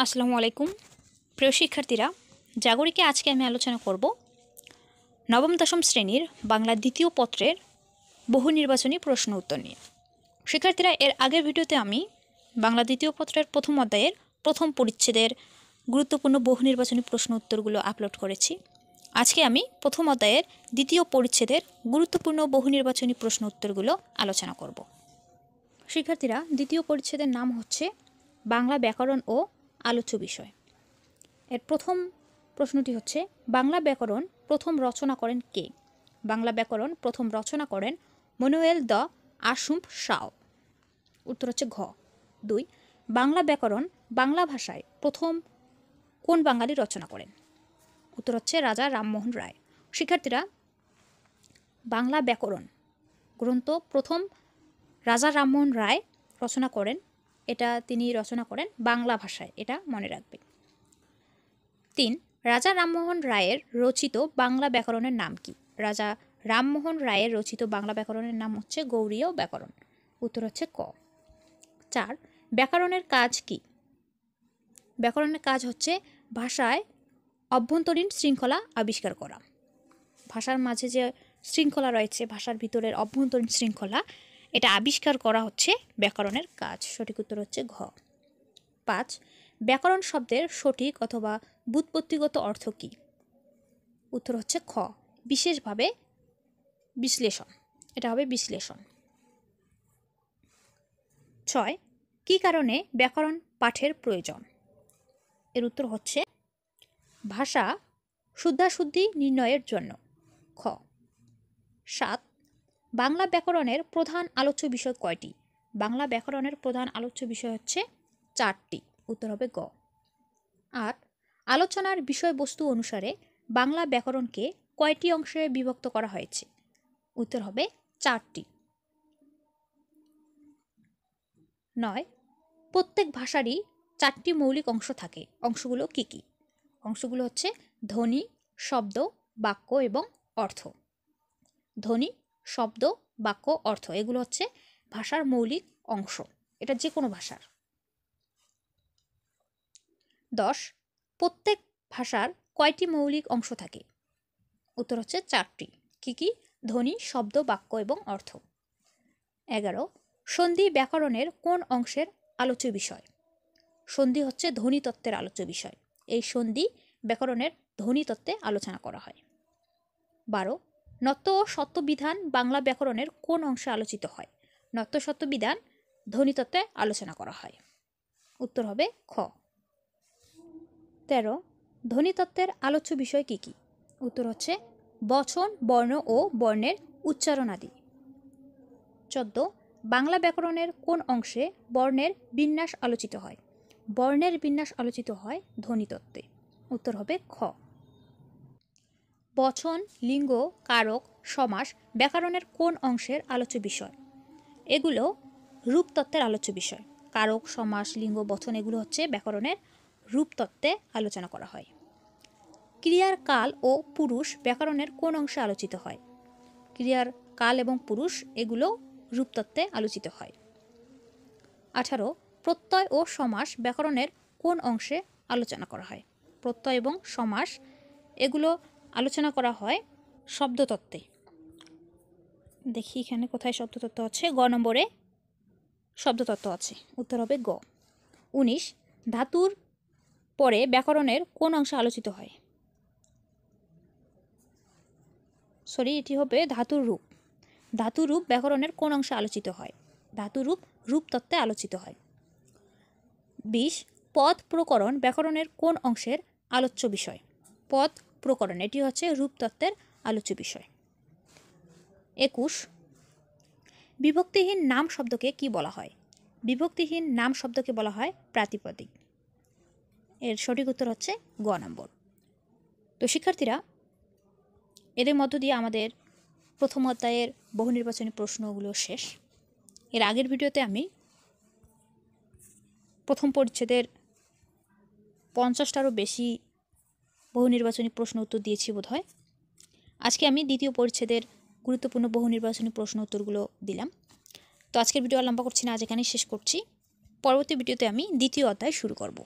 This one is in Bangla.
আসসালামু আলাইকুম প্রিয় শিক্ষার্থীরা, জাগরিকে আজকে আমি আলোচনা করব নবম দশম শ্রেণীর বাংলা দ্বিতীয় পত্রের বহু নির্বাচনী প্রশ্ন উত্তর নিয়ে। শিক্ষার্থীরা, এর আগের ভিডিওতে আমি বাংলা দ্বিতীয় পত্রের প্রথম অধ্যায়ের প্রথম পরিচ্ছেদের গুরুত্বপূর্ণ বহু নির্বাচনী প্রশ্ন উত্তরগুলো আপলোড করেছি। আজকে আমি প্রথম অধ্যায়ের দ্বিতীয় পরিচ্ছেদের গুরুত্বপূর্ণ বহু নির্বাচনী প্রশ্ন উত্তরগুলো আলোচনা করব। শিক্ষার্থীরা, দ্বিতীয় পরিচ্ছেদের নাম হচ্ছে বাংলা ব্যাকরণ ও আলোচ্য বিষয়। এর প্রথম প্রশ্নটি হচ্ছে, বাংলা ব্যাকরণ প্রথম রচনা করেন কে? বাংলা ব্যাকরণ প্রথম রচনা করেন ম্যানুয়েল দ্য আশুম্প শাও। উত্তর হচ্ছে ঘ। 2, বাংলা ব্যাকরণ বাংলা ভাষায় প্রথম কোন বাঙালি রচনা করেন? উত্তর হচ্ছে রাজা রামমোহন রায়। শিক্ষার্থীরা, বাংলা ব্যাকরণ গ্রন্থ প্রথম রাজা রামমোহন রায় রচনা করেন। এটা তিনি রচনা করেন বাংলা ভাষায়, এটা মনে রাখবেন। 3, রাজা রামমোহন রায়ের রচিত বাংলা ব্যাকরণের নাম কি? রাজা রামমোহন রায়ের রচিত বাংলা ব্যাকরণের নাম হচ্ছে গৌড়ীয় ব্যাকরণ। উত্তর হচ্ছে ক। 4, ব্যাকরণের কাজ কি? ব্যাকরণের কাজ হচ্ছে ভাষায় অভ্যন্তরীণ শৃঙ্খলা আবিষ্কার করা। ভাষার মাঝে যে শৃঙ্খলা রয়েছে, ভাষার ভিতরের অভ্যন্তরীণ শৃঙ্খলা, এটা আবিষ্কার করা হচ্ছে ব্যাকরণের কাজ। সঠিক উত্তর হচ্ছে ঘ। 5, ব্যাকরণ শব্দের সঠিক অথবা ব্যুৎপত্তিগত অর্থ কী? উত্তর হচ্ছে খ, বিশেষভাবে বিশ্লেষণ। এটা হবে বিশ্লেষণ। 6, কী কারণে ব্যাকরণ পাঠের প্রয়োজন? এর উত্তর হচ্ছে ভাষা শুদ্ধাশুদ্ধি নির্ণয়ের জন্য। খ। 7, বাংলা ব্যাকরণের প্রধান আলোচ্য বিষয় কয়টি? বাংলা ব্যাকরণের প্রধান আলোচ্য বিষয় হচ্ছে 4টি। উত্তর হবে গ। 8, আলোচনার বিষয়বস্তু অনুসারে বাংলা ব্যাকরণকে কয়টি অংশে বিভক্ত করা হয়েছে? উত্তর হবে 4টি। 9, প্রত্যেক ভাষারই 4টি মৌলিক অংশ থাকে। অংশগুলো কি কি? অংশগুলো হচ্ছে ধ্বনি, শব্দ, বাক্য এবং অর্থ। ধ্বনি, শব্দ, বাক্য, অর্থ, এগুলো হচ্ছে ভাষার মৌলিক অংশ। এটা যে কোনো ভাষার। 10, প্রত্যেক ভাষার কয়টি মৌলিক অংশ থাকে? উত্তর হচ্ছে 4টি। কি কি? ধ্বনি, শব্দ, বাক্য এবং অর্থ। 11, সন্ধি ব্যাকরণের কোন অংশের আলোচ্য বিষয়? সন্ধি হচ্ছে ধ্বনিতত্ত্বের আলোচ্য বিষয়। এই সন্ধি ব্যাকরণের ধ্বনিতত্ত্বে আলোচনা করা হয়। 12, নত্য ও সত্যবিধান বাংলা ব্যাকরণের কোন অংশে আলোচিত হয়? নত্য সত্যবিধান ধ্বনিতত্ত্বে আলোচনা করা হয়। উত্তর হবে খ। 13, ধ্বনিতত্ত্বের আলোচ্য বিষয় কি কি? উত্তর হচ্ছে বচন, বর্ণ ও বর্ণের উচ্চারণ আদি। 14, বাংলা ব্যাকরণের কোন অংশে বর্ণের বিন্যাস আলোচিত হয়? বর্ণের বিন্যাস আলোচিত হয় ধ্বনিতত্ত্বে। উত্তর হবে খ। বচন, লিঙ্গ, কারক, সমাস ব্যাকরণের কোন অংশের আলোচ্য বিষয়? এগুলো রূপতত্ত্বের আলোচ্য বিষয়। কারক, সমাস, লিঙ্গ, বচন এগুলো হচ্ছে ব্যাকরণের রূপতত্ত্বে আলোচনা করা হয়। ক্রিয়ার কাল ও পুরুষ ব্যাকরণের কোন অংশে আলোচিত হয়? ক্রিয়ার কাল এবং পুরুষ এগুলো রূপতত্ত্বে আলোচিত হয়। 18, প্রত্যয় ও সমাস ব্যাকরণের কোন অংশে আলোচনা করা হয়? প্রত্যয় এবং সমাস এগুলো আলোচনা করা হয় শব্দতত্ত্বে। দেখি এখানে কোথায় শব্দতত্ত্ব আছে। গ নম্বরে শব্দতত্ত্ব আছে। উত্তর হবে গ। 19, ধাতুর পরে ব্যাকরণের কোন অংশে আলোচিত হয়? এটি হবে ধাতুর রূপ। ধাতুর রূপ ব্যাকরণের কোন অংশে আলোচিত হয়? ধাতুর রূপ রূপতত্ত্বে আলোচিত হয়। 20, পদ প্রকরণ ব্যাকরণের কোন অংশের আলোচ্য বিষয়? পদ প্রকরণ এটি হচ্ছে রূপতত্ত্বের আলোচ্য বিষয়। 21, বিভক্তিহীন নাম শব্দকে কি বলা হয়? বিভক্তিহীন নাম শব্দকে বলা হয় প্রাতিপদিক। এর সঠিক উত্তর হচ্ছে গ নম্বর। তো শিক্ষার্থীরা, এদের মধ্য দিয়ে আমাদের প্রথম অধ্যায়ের বহু নির্বাচনী প্রশ্নগুলো শেষ। এর আগের ভিডিওতে আমি প্রথম পরিচ্ছেদের 50টারও বেশি বহু নির্বাচনী প্রশ্ন উত্তর দিয়েছি বোধহয়। আজকে আমি দ্বিতীয় পরিচ্ছেদের গুরুত্বপূর্ণ বহু নির্বাচনী প্রশ্ন উত্তরগুলো দিলাম। তো আজকের ভিডিও লম্বা করছি না, আজ এখানেই শেষ করছি। পরবর্তী ভিডিওতে আমি দ্বিতীয় অধ্যায় শুরু করব।